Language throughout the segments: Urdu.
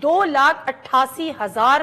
2,88,000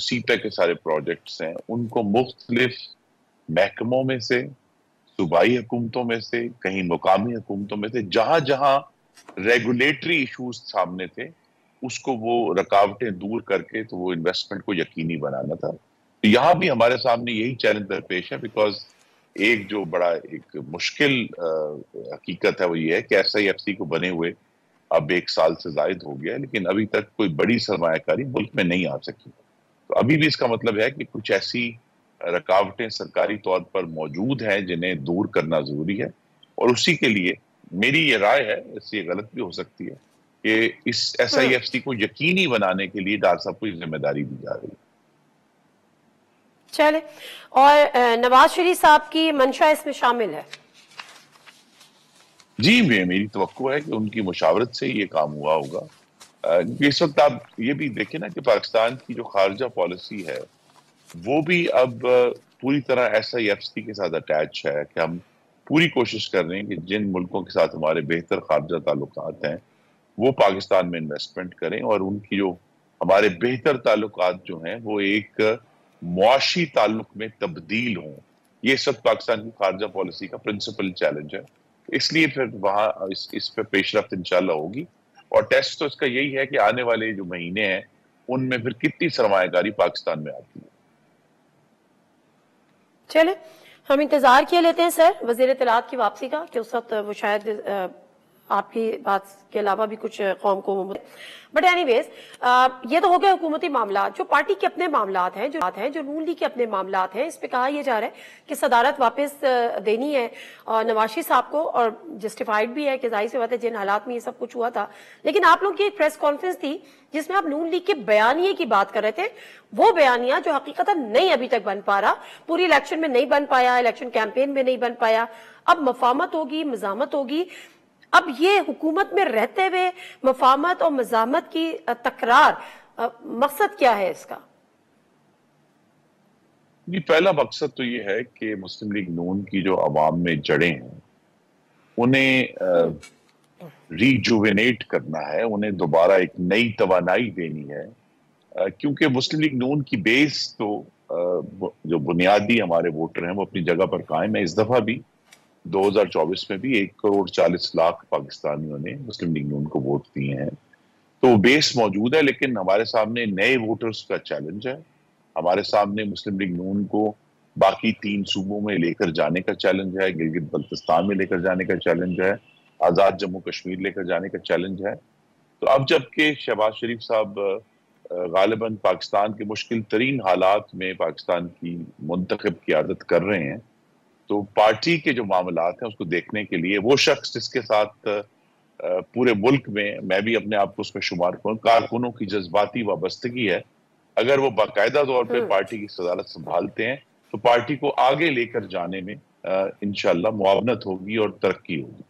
سیپے کے سارے پروجیکٹس ہیں ان کو مختلف محکموں میں سے، صوبائی حکومتوں میں سے، کہیں مقامی حکومتوں میں سے، جہاں جہاں ریگولیٹری ایشوز سامنے تھے اس کو وہ رکاوٹیں دور کر کے تو وہ انویسٹمنٹ کو یقینی بنانا تھا. یہاں بھی ہمارے سامنے یہی چیلنج درپیش ہے، بیکاز ایک جو بڑا ایک مشکل حقیقت ہے وہ یہ ہے کہ ایس آئی ایف سی کو بنے ہوئے اب 1 سال سے زائد ہو گیا، لیکن ابھی تک کوئی بڑی سرمایہ کاری ملک میں نہیں آ سکی. تو ابھی بھی اس کا مطلب ہے کہ کچھ ایسی رکاوٹیں سرکاری طور پر موجود ہیں جنہیں دور کرنا ضروری ہے، اور اسی کے لیے میری یہ رائے ہے، اس سے یہ غلط بھی ہو سکتی ہے، کہ اس ایس آئی ایف سی کو یقینی بنانے کے لیے ڈاکٹر صاحب کو یہ ذمہ داری دی جا رہی ہے. چلے، اور نواز شریف صاحب کی منشا اس میں شامل ہے؟ جی میری توقع ہے کہ ان کی مشاورت سے یہ کام ہوا ہوگا. اس وقت آپ یہ بھی دیکھیں نا کہ پاکستان کی جو خارجہ پالیسی ہے وہ بھی اب پوری طرح ایس آئی ایف سی کے ساتھ اٹیچ ہے، کہ ہم پوری کوشش کر رہے ہیں کہ جن ملکوں کے ساتھ ہمارے بہتر خارجہ تعلقات ہیں وہ پاکستان میں انویسٹمنٹ کریں، اور ان کی جو ہمارے بہتر تعلقات جو ہیں وہ ایک معاشی تعلق میں تبدیل ہوں. یہ سب پاکستان کی خارجہ پالیسی کا پرنسپل چیلنج ہے. اس لیے پھر وہاں اس پہ پیش رفت انشاءاللہ ہوگی، اور ٹیسٹ تو اس کا یہی ہے کہ آنے والے جو مہینے ہیں ان میں پھر کتنی سرمایہ کاری پاکستان میں آتی ہے. چلے، ہم انتظار کیے لیتے ہیں سر وزیر اطلاعات کی واپسی کا، کہ اس وقت وہ شاید آپ کی بات کے علاوہ بھی کچھ قوم کو. بٹ اینی ویز، یہ تو ہو گیا حکومتی معاملات. جو پارٹی کے اپنے معاملات ہیں، جو نون لیگ کے اپنے معاملات ہیں، اس پہ کہا یہ جا رہا ہے کہ صدارت واپس دینی ہے نواز شریف صاحب کو، اور جسٹیفائڈ بھی ہے کہ ظاہر سی بات ہے جن حالات میں یہ سب کچھ ہوا تھا. لیکن آپ لوگ کی ایک پریس کانفرنس تھی جس میں آپ نون لیگ کے بیانیے کی بات کر رہے تھے، وہ بیانیہ جو حقیقتاً نہیں ابھی تک بن پا رہا، پوری الیکشن میں نہیں بن پایا، الیکشن کیمپین میں نہیں بن پایا. اب مفاہمت ہوگی، مزاحمت ہوگی. اب یہ حکومت میں رہتے ہوئے مفاہمت اور مزاحمت کی تکرار، مقصد کیا ہے اس کا؟ پہلا مقصد تو یہ ہے کہ مسلم لیگ نون کی جو عوام میں جڑیں ہیں انہیں ریجوینیٹ کرنا ہے، انہیں دوبارہ ایک نئی توانائی دینی ہے. کیونکہ مسلم لیگ نون کی بیس تو جو بنیادی ہمارے ووٹر ہیں وہ اپنی جگہ پر قائم ہے. اس دفعہ بھی 2024 میں بھی 1,40,00,000 پاکستانیوں نے مسلم لیگ نون کو ووٹ دیے ہیں، تو بیس موجود ہے. لیکن ہمارے سامنے نئے ووٹرز کا چیلنج ہے، ہمارے سامنے مسلم لیگ نون کو باقی 3 صوبوں میں لے کر جانے کا چیلنج ہے، گلگت بلتستان میں لے کر جانے کا چیلنج ہے، آزاد جموں کشمیر لے کر جانے کا چیلنج ہے. تو اب جبکہ شہباز شریف صاحب غالباً پاکستان کے مشکل ترین حالات میں پاکستان کی منتخب قیادت کر رہے ہیں، تو پارٹی کے جو معاملات ہیں اس کو دیکھنے کے لیے وہ شخص جس کے ساتھ پورے ملک میں بھی اپنے آپ کو اس میں شمار کروں، کارکنوں کی جذباتی وابستگی ہے، اگر وہ باقاعدہ طور پہ پارٹی کی صدارت سنبھالتے ہیں تو پارٹی کو آگے لے کر جانے میں انشاءاللہ معاونت ہوگی اور ترقی ہوگی.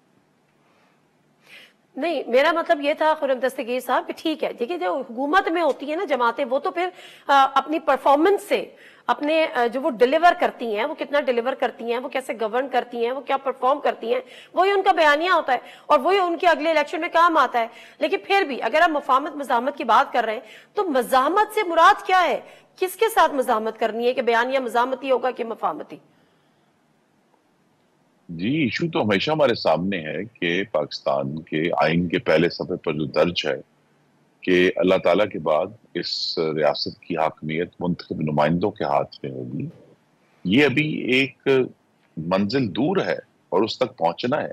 نہیں، میرا مطلب یہ تھا خرم دستگیر صاحب کہ ٹھیک ہے، دیکھیے جو حکومت میں ہوتی ہے نا جماعتیں، وہ تو پھر اپنی پرفارمنس سے، اپنے جو وہ ڈیلیور کرتی ہیں، وہ کتنا ڈیلیور کرتی ہیں، وہ کیسے گورن کرتی ہیں، وہ کیا پرفارم کرتی ہیں، وہی ان کا بیانیہ ہوتا ہے اور وہی ان کے اگلے الیکشن میں کام آتا ہے. لیکن پھر بھی اگر آپ مفاہمت مزاحمت کی بات کر رہے ہیں تو مزاحمت سے مراد کیا ہے؟ کس کے ساتھ مزاحمت کرنی ہے؟ کہ بیانیہ مزاحمتی ہوگا کہ مفاہمتی؟ جی ایشو تو ہمیشہ ہمارے سامنے ہے کہ پاکستان کے آئین کے پہلے صفحے پر جو درج ہے کہ اللہ تعالیٰ کے بعد اس ریاست کی حاکمیت منتخب نمائندوں کے ہاتھ میں ہوگی. یہ ابھی ایک منزل دور ہے اور اس تک پہنچنا ہے،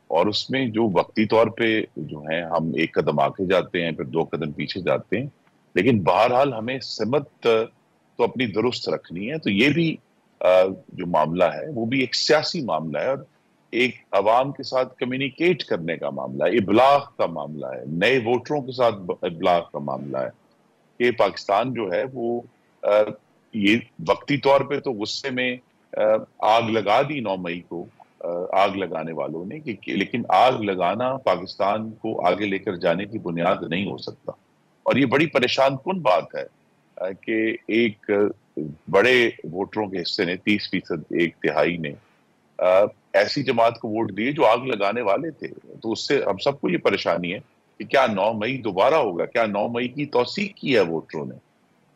اور اس میں جو وقتی طور پہ جو ہیں ہم 1 قدم آگے جاتے ہیں، پھر 2 قدم پیچھے جاتے ہیں، لیکن بہرحال ہمیں سمت تو اپنی درست رکھنی ہے. تو یہ بھی جو معاملہ ہے وہ بھی ایک سیاسی معاملہ ہے، اور ایک عوام کے ساتھ کمیونیکیٹ کرنے کا معاملہ ہے، ابلاغ کا معاملہ ہے، نئے ووٹروں کے ساتھ ابلاغ کا معاملہ ہے. کہ پاکستان جو ہے وہ یہ وقتی طور پہ تو غصے میں آگ لگا دی 9 مئی کو آگ لگانے والوں نے، لیکن آگ لگانا پاکستان کو آگے لے کر جانے کی بنیاد نہیں ہو سکتا. اور یہ بڑی پریشان کن بات ہے کہ ایک بڑے ووٹروں کے حصے نے 30%، 1/3 نے ایسی جماعت کو ووٹ دیے جو آگ لگانے والے تھے. تو اس سے ہم سب کو یہ پریشانی ہے کہ کیا 9 مئی دوبارہ ہوگا؟ کیا 9 مئی کی توثیق کی ہے ووٹروں نے؟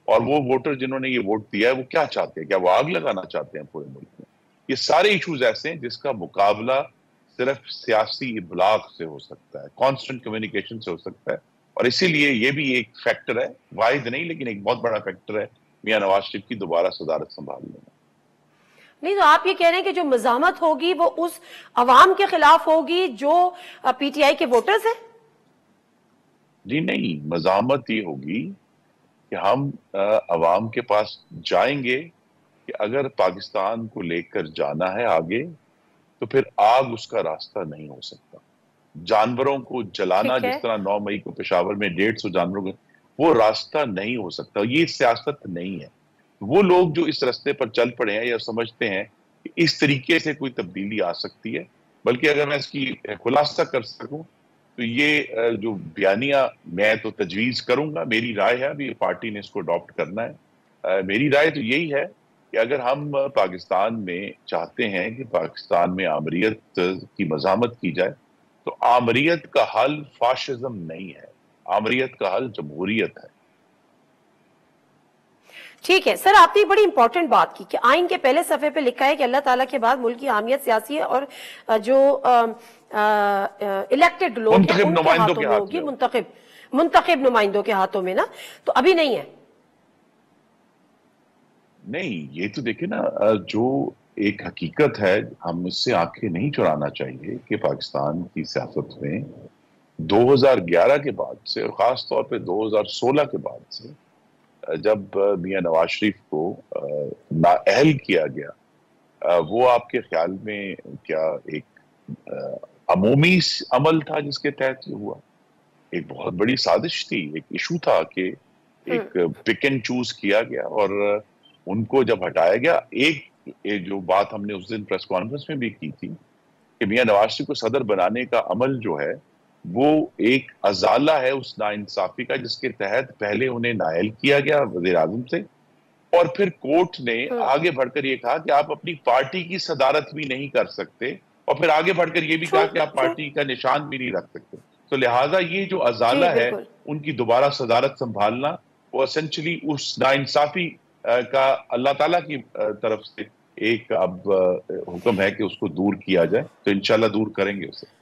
اور وہ ووٹر جنہوں نے یہ ووٹ دیا ہے وہ کیا چاہتے ہیں؟ کیا وہ آگ لگانا چاہتے ہیں پورے ملک میں؟ یہ سارے ایشوز ایسے ہیں جس کا مقابلہ صرف سیاسی ابلاغ سے ہو سکتا ہے، کانسٹنٹ کمیونیکیشن سے ہو سکتا ہے، اور اسی لیے یہ بھی ایک فیکٹر ہے، واحد نہیں لیکن ایک بہت بڑا فیکٹر ہے میاں نواز شریف کی دوبارہ صدارت سنبھالنے میں۔ نہیں تو آپ یہ کہہ رہے ہیں کہ جو مزاحمت ہوگی وہ اس عوام کے خلاف ہوگی جو پی ٹی آئی کے ووٹرز ہیں؟ جی نہیں، مزاحمت یہ ہوگی کہ ہم عوام کے پاس جائیں گے کہ اگر پاکستان کو لے کر جانا ہے آگے تو پھر آگ اس کا راستہ نہیں ہو سکتا۔ جانوروں کو جلانا، ٹھیک ہے، جس طرح 9 مئی کو پشاور میں 150 جانوروں کو، وہ راستہ نہیں ہو سکتا، یہ سیاست نہیں ہے۔ وہ لوگ جو اس راستے پر چل پڑے ہیں یا سمجھتے ہیں کہ اس طریقے سے کوئی تبدیلی آ سکتی ہے، بلکہ اگر میں اس کی خلاصہ کر سکوں تو یہ جو بیانیہ میں تو تجویز کروں گا، میری رائے ہے، ابھی پارٹی نے اس کو اڈاپٹ کرنا ہے، میری رائے تو یہی ہے کہ اگر ہم پاکستان میں چاہتے ہیں کہ پاکستان میں آمریت کی مزاحمت کی جائے تو آمریت کا حل فاشزم نہیں ہے، آمریت کا حل جمہوریت ہے۔ ٹھیک ہے سر، آپ نے بڑی امپورٹنٹ بات کی کہ آئین کے پہلے صفحے پہ لکھا ہے کہ اللہ تعالیٰ کے بعد ملک کی اہمیت سیاسی ہے اور جو الیکٹڈ لوگ ہیں منتخب ان کے نمائندوں ہاتھوں کے میں ہاتھ ہوگی، میں ہو۔ منتخب نمائندوں کے ہاتھوں میں نا، تو ابھی نہیں ہے۔ نہیں، یہ تو دیکھیں نا، جو ایک حقیقت ہے ہم اس سے آنکھیں نہیں چرانا چاہیے کہ پاکستان کی سیاست میں 2011 کے بعد سے اور خاص طور پہ 2016 کے بعد سے جب میاں نواز شریف کو نااہل کیا گیا، وہ آپ کے خیال میں کیا ایک عمومی عمل تھا جس کے تحت یہ ہوا؟ ایک بہت بڑی سازش تھی، ایک ایشو تھا کہ ایک پک اینڈ چوز کیا گیا اور ان کو جب ہٹایا گیا۔ ایک جو بات ہم نے اس دن پریس کانفرنس میں بھی کی تھی کہ میاں نواز شریف کو صدر بنانے کا عمل جو ہے وہ ایک ازالہ ہے اس ناانصافی کا، جس کے تحت پہلے انہیں نااہل کیا گیا وزیر اعظم سے، اور پھر کورٹ نے آگے بڑھ کر یہ کہا کہ آپ اپنی پارٹی کی صدارت بھی نہیں کر سکتے، اور پھر آگے بڑھ کر یہ بھی کہا کہ آپ پارٹی کا نشان بھی نہیں رکھ سکتے۔ تو لہٰذا یہ جو ازالہ جی ہے بالکل، ان کی دوبارہ صدارت سنبھالنا، وہ اسینچلی اس ناانصافی کا اللہ تعالیٰ کی طرف سے ایک اب حکم ہے کہ اس کو دور کیا جائے، تو انشاءاللہ دور کریں گے اسے۔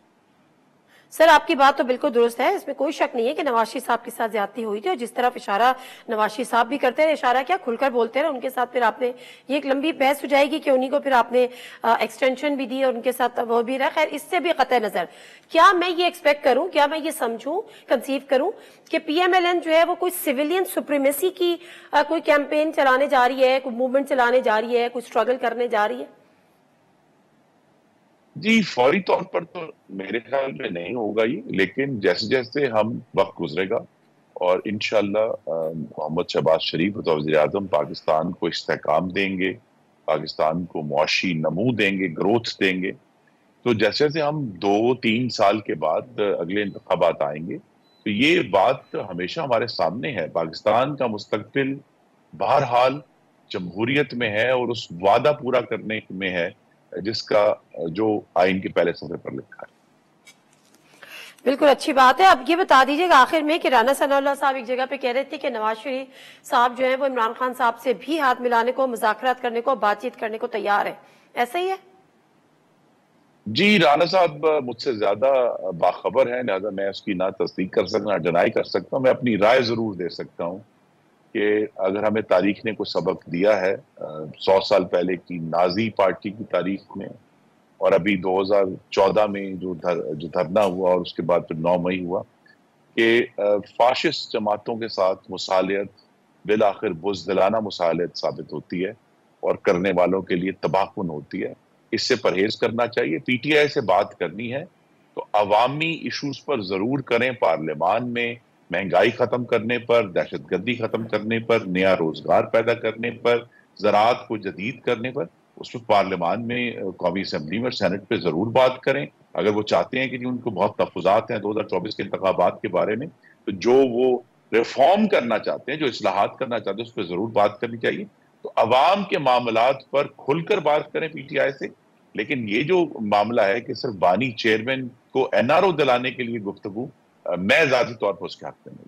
سر آپ کی بات تو بالکل درست ہے، اس میں کوئی شک نہیں ہے کہ نواز شریف صاحب کے ساتھ زیادتی ہوئی تھی، اور جس طرف اشارہ نواز شریف صاحب بھی کرتے رہے، اشارہ کیا کھل کر بولتے رہے ان کے ساتھ، پھر آپ نے یہ ایک لمبی بحث ہو جائے گی کہ انہی کو پھر آپ نے ایکسٹینشن بھی دی اور ان کے ساتھ وہ بھی رہا۔ خیر، اس سے بھی قطع نظر، کیا میں یہ ایکسپیکٹ کروں، کیا میں یہ سمجھوں، کنسیو کروں کہ پی ایم ایل این جو ہے وہ کوئی سویلین سپریمیسی کی کوئی کیمپین چلانے جا رہی ہے، کوئی موومنٹ چلانے جا رہی ہے، کوئی سٹرگل کرنے جا رہی ہے؟ جی فوری طور پر تو میرے خیال میں نہیں ہوگا یہ، لیکن جیسے جیسے ہم وقت گزرے گا اور انشاءاللہ محمد شہباز شریف وزیر اعظم پاکستان کو استحکام دیں گے، پاکستان کو معاشی نمو دیں گے، گروتھ دیں گے، تو جیسے جیسے ہم 2-3 سال کے بعد اگلے انتخابات آئیں گے تو یہ بات ہمیشہ ہمارے سامنے ہے۔ پاکستان کا مستقبل بہرحال جمہوریت میں ہے اور اس وعدہ پورا کرنے میں ہے جس کا جو آئین کے پہلے صفحے پر لکھا ہے۔ بالکل اچھی بات ہے۔ اب یہ بتا دیجئے گا آخر میں کہ رانا ثناء اللہ صاحب ایک جگہ پہ کہہ رہے تھے کہ نواز شریف صاحب جو ہیں وہ عمران خان صاحب سے بھی ہاتھ ملانے کو، مذاکرات کرنے کو، بات چیت کرنے کو تیار ہے، ایسا ہی ہے؟ جی رانا صاحب مجھ سے زیادہ باخبر ہیں، لہذا میں اس کی نہ تصدیق کر سکتا نہ ڈینائی کر سکتا ہوں۔ میں اپنی رائے ضرور دے سکتا ہوں کہ اگر ہمیں تاریخ نے کوئی سبق دیا ہے 100 سال پہلے کی نازی پارٹی کی تاریخ میں اور ابھی 2014 میں جو دھرنا ہوا اور اس کے بعد پھر 9 مئی ہوا، کہ فاشسٹ جماعتوں کے ساتھ مصالحت بالآخر بزدلانہ مصالحت ثابت ہوتی ہے اور کرنے والوں کے لیے تباہ کن ہوتی ہے۔ اس سے پرہیز کرنا چاہیے۔ پی ٹی آئی سے بات کرنی ہے تو عوامی ایشوز پر ضرور کریں، پارلیمان میں مہنگائی ختم کرنے پر، دہشت گردی ختم کرنے پر، نیا روزگار پیدا کرنے پر، زراعت کو جدید کرنے پر، اس پہ پارلیمان میں، قومی اسمبلی میں، سینٹ پہ ضرور بات کریں۔ اگر وہ چاہتے ہیں کہ ان کو بہت تحفظات ہیں 2024 کے انتخابات کے بارے میں، تو جو وہ ریفارم کرنا چاہتے ہیں، جو اصلاحات کرنا چاہتے ہیں، اس پہ ضرور بات کرنی چاہیے۔ تو عوام کے معاملات پر کھل کر بات کریں پی ٹی آئی سے، لیکن یہ جو معاملہ ہے کہ صرف بانی چیئرمین کو این آر او دلانے کے لیے گفتگو، میں ذاتی طور پر اس کے حق میں نہیں۔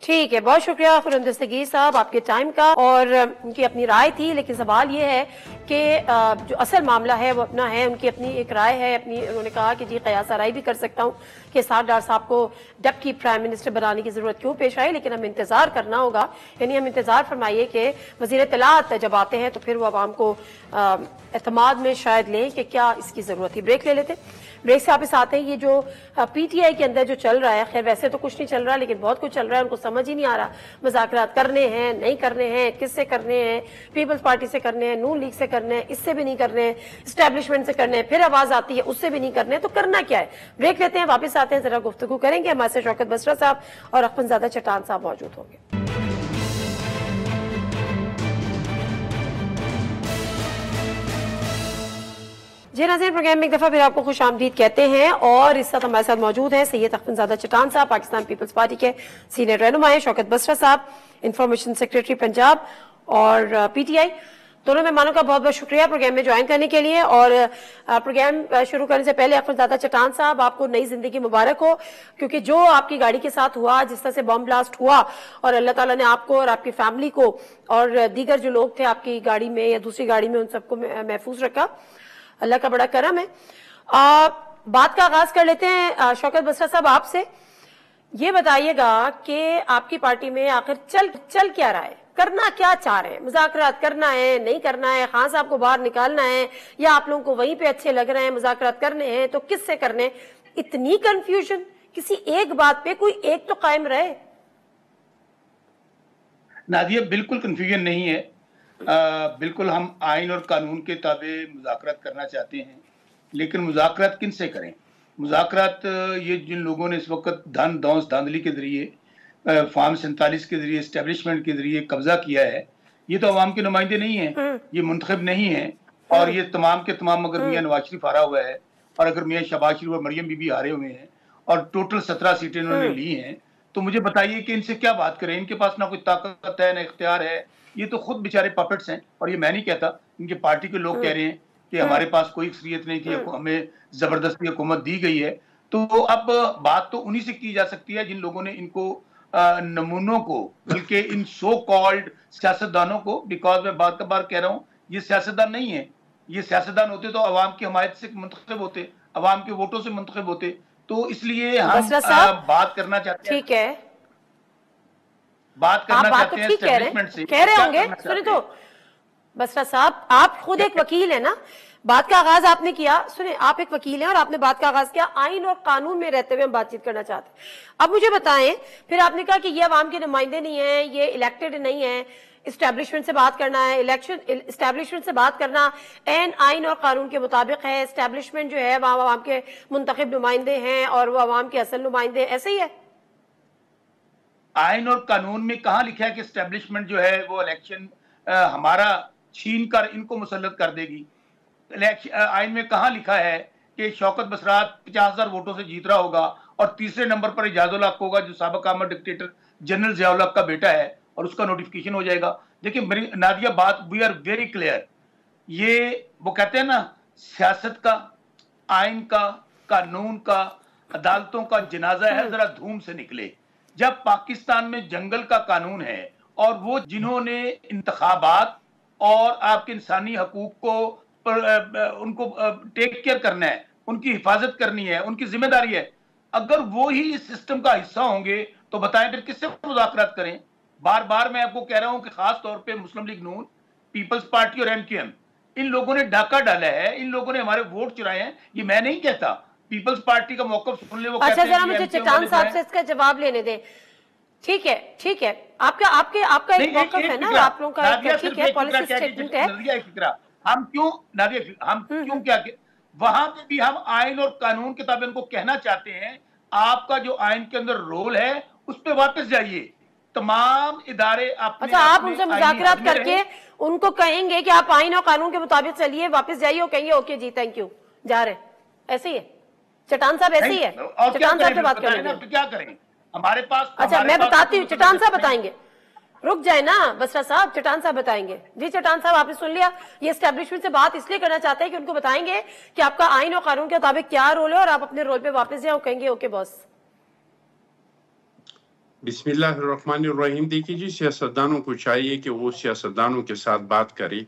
ٹھیک ہے، بہت شکریہ خرم دستگیر صاحب آپ کے ٹائم کا، اور ان کی اپنی رائے تھی، لیکن سوال یہ ہے کہ جو اصل معاملہ ہے وہ اپنا ہے، ان کی اپنی ایک رائے ہے اپنی. انہوں نے کہا کہ جی قیاس آرائی بھی کر سکتا ہوں کہ اسحاق ڈار صاحب کو ڈپٹی پرائم منسٹر بنانے کی ضرورت کیوں پیش آئی، لیکن ہم انتظار کرنا ہوگا. یعنی ہم انتظار فرمائیے کہ وزیر اطلاعات جب آتے ہیں تو پھر وہ عوام کو اعتماد میں شاید لیں کہ کیا اس کی ضرورت تھی. بریک لے لیتے، بریک سے واپس آتے ہیں. یہ جو پی ٹی آئی کے اندر جو چل رہا ہے، خیر ویسے تو کچھ نہیں چل رہا لیکن بہت کچھ چل رہا ہے، ان کو سمجھ ہی نہیں آ رہا مذاکرات کرنے ہیں نہیں کرنے ہیں، کس سے کرنے ہیں، پیپلز پارٹی سے کرنے ہیں، نون لیگ سے کرنے ہیں، اس سے بھی نہیں کرنے ہیں، اسٹیبلشمنٹ سے کرنے ہیں، پھر آواز آتی ہے اس سے بھی نہیں کرنے ہیں، تو کرنا کیا ہے. بریک لیتے ہیں، واپس آتے ہیں، ذرا گفتگو کریں گے. ہمارے سے شوکت بسرا صاحب اور اخوان زادہ چٹان صاحب موجود ہوں گے. جی ناظرین، پروگرام میں ایک دفعہ پھر آپ کو خوش آمدید کہتے ہیں، اور اس وقت ہمارے ساتھ موجود ہیں سید اخوان زادہ چٹان صاحب، پاکستان پیپلز پارٹی کے سینئر رہنما ہیں، شوکت بسرا صاحب انفارمیشن سیکریٹری پنجاب اور پی ٹی آئی. دونوں مہمانوں کا بہت بہت شکریہ پروگرام میں جوائن کرنے کے لیے. اور پروگرام شروع کرنے سے پہلے اخوان زادہ چٹان صاحب، آپ کو نئی زندگی مبارک ہو، کیونکہ جو آپ کی گاڑی کے ساتھ ہوا، جس طرح سے بم بلاسٹ ہوا، اور اللہ تعالیٰ نے آپ کو اور آپ کی فیملی کو اور دیگر جو لوگ تھے آپ کی گاڑی میں یا دوسری گاڑی میں، ان سب کو محفوظ رکھا، اللہ کا بڑا کرم ہے. بات کا آغاز کر لیتے ہیں شوکت بسرا صاحب آپ سے. یہ بتائیے گا کہ آپ کی پارٹی میں آخر چل کیا رہا ہے، کرنا کیا چاہ رہے ہیں؟ مذاکرات کرنا ہے نہیں کرنا ہے، خان صاحب کو باہر نکالنا ہے، یا آپ لوگوں کو وہیں پہ اچھے لگ رہے ہیں مذاکرات کرنے ہیں تو کس سے کرنے؟ اتنی کنفیوژن، کسی ایک بات پہ کوئی ایک تو قائم رہے. نادیہ بالکل کنفیوژن نہیں ہے. بالکل ہم آئین اور قانون کے تابع مذاکرات کرنا چاہتے ہیں، لیکن مذاکرات کن سے کریں؟ مذاکرات یہ جن لوگوں نے اس وقت دھن دونس دھاندلی کے ذریعے فارم 47 کے ذریعے اسٹیبلشمنٹ کے ذریعے قبضہ کیا ہے، یہ تو عوام کے نمائندے نہیں ہیں، یہ منتخب نہیں ہیں، اور یہ تمام کے تمام اگر میاں نواز شریف ہارا ہوا ہے اور اگر میاں شہباز شریف اور مریم بی بی ہارے ہوئے ہیں اور ٹوٹل 17 سیٹیں انہوں نے لی ہیں، تو مجھے بتائیے کہ ان سے کیا بات کریں؟ ان کے پاس نہ کوئی طاقت ہے نہ اختیار ہے، یہ تو خود بیچارے پپٹس ہیں. اور یہ میں نہیں کہتا، ان کے پارٹی کے لوگ کہہ رہے ہیں کہ ہمارے پاس کوئی اکثریت نہیں تھی، ہمیں زبردستی حکومت دی گئی ہے. تو اب بات تو انہی سے کی جا سکتی ہے جن لوگوں نے ان کو نمونوں کو، بلکہ ان سو کالڈ سیاستدانوں کو، بیکاز میں بار بار کہہ رہا ہوں یہ سیاستدان نہیں ہے، یہ سیاستدان ہوتے تو عوام کی حمایت سے منتخب ہوتے، عوام کے ووٹوں سے منتخب ہوتے. تو اس لیے ہم بات کرنا چاہتے ہیں. ٹھیک ہے، بات کرنا چاہتے ہیں اسٹیبلشمنٹ سے. کہہ رہے ہوں گے، سنیں تو بسرا صاحب، آپ خود ایک وکیل ہیں نا، بات کا آغاز آپ نے کیا. سنیں، آپ ایک وکیل ہیں اور آپ نے بات کا آغاز کیا آئین اور قانون میں رہتے ہوئے ہم بات چیت کرنا چاہتے ہیں. اب مجھے بتائیں، پھر آپ نے کہا کہ یہ عوام کے نمائندے نہیں ہیں، یہ الیکٹڈ نہیں ہیں، اسٹیبلشمنٹ سے بات کرنا ہے، اسٹیبلشمنٹ سے بات کرنا این آئین اور قانون کے مطابق ہے. اسٹیبلشمنٹ جو ہے وہ عوام کے منتخب نمائندے ہیں اور وہ عوام کے اصل نمائندے ہیں، ایسے ہی ہے؟ آئین اور قانون میں کہاں لکھا ہے کہ اسٹیبلشمنٹ جو ہے وہ الیکشن ہمارا چھین کر ان کو مسلط کر دے گی؟ آئین میں کہاں لکھا ہے کہ شوکت بسرا 50,000 ووٹوں سے جیت رہا ہوگا اور تیسرے نمبر پر اعجاز الحق ہوگا جو سابق عامر ڈکٹیٹر جنرل ضیاء الحق کا بیٹا ہے اور اس کا نوٹیفیکیشن ہو جائے گا؟ دیکھیں نادیہ، بات وی آر ویری کلیئر. یہ وہ کہتے ہیں نا، سیاست کا، آئین کا، قانون کا، عدالتوں کا جنازہ ہے ذرا دھوم سے نکلے. جب پاکستان میں جنگل کا قانون ہے اور وہ جنہوں نے انتخابات اور آپ کے انسانی حقوق کو ان کو ٹیک کیئر کرنا ہے، ان کی حفاظت کرنی ہے، ان کی ذمہ داری ہے، اگر وہی اس سسٹم کا حصہ ہوں گے تو بتائیں پھر کس سے مذاکرات کریں؟ بار بار میں آپ کو کہہ رہا ہوں کہ خاص طور پہ مسلم لیگ نون، پیپلز پارٹی اور MQM، ان لوگوں نے ڈاکہ ڈالا ہے، ان لوگوں نے ہمارے ووٹ چرائے ہیں. یہ میں نہیں کہتا، پیپلز پارٹی کا موقف سن لے. وہ اچھا، ذرا مجھے چٹان صاحب سے اس کا جواب لینے دیں. ٹھیک ہے، ٹھیک ہے، آپ کا ایک موقف ہے نا، آپ لوگوں کا ٹھیک ہے، پالیسی سٹیٹمنٹ ہے. ہم کیوں کیا کہ وہاں پہ بھی ہم آئین اور قانون کے تابع ان کو کہنا چاہتے ہیں آپ کا جو آئین کے اندر رول ہے اس پہ واپس جائیے. تمام ادارے اچھا، آپ ان سے مذاکرات کر کے ان کو کہیں گے کہ آپ آئین اور قانون کے مطابق چلیے، واپس جائیے، اور کہیں گے اوکے جی تھینک یو، جا رہے. ایسے ہی ہے چٹان صاحب، ایسے ہی ہے چٹان صاحب سے بات کریں گے. کیا کریں ہمارے پاس؟ اچھا میں بتاتی ہوں، چٹان صاحب بتائیں گے. رک جائے نا بسرا صاحب، چٹان صاحب بتائیں گے. جی چٹان صاحب، آپ نے سن لیا، یہ اسٹیبلشمنٹ سے بات اس لیے کرنا چاہتے ہیں کہ ان کو بتائیں گے کہ آپ کا آئین اور قانون کے مطابق کیا رول ہے اور آپ اپنے رول پہ واپس جائیں اور کہیں گے اوکے باس. بسم اللہ الرحمن الرحیم. دیکھیے جی، سیاستدانوں کو چاہیے کہ وہ سیاستدانوں کے ساتھ بات کریں،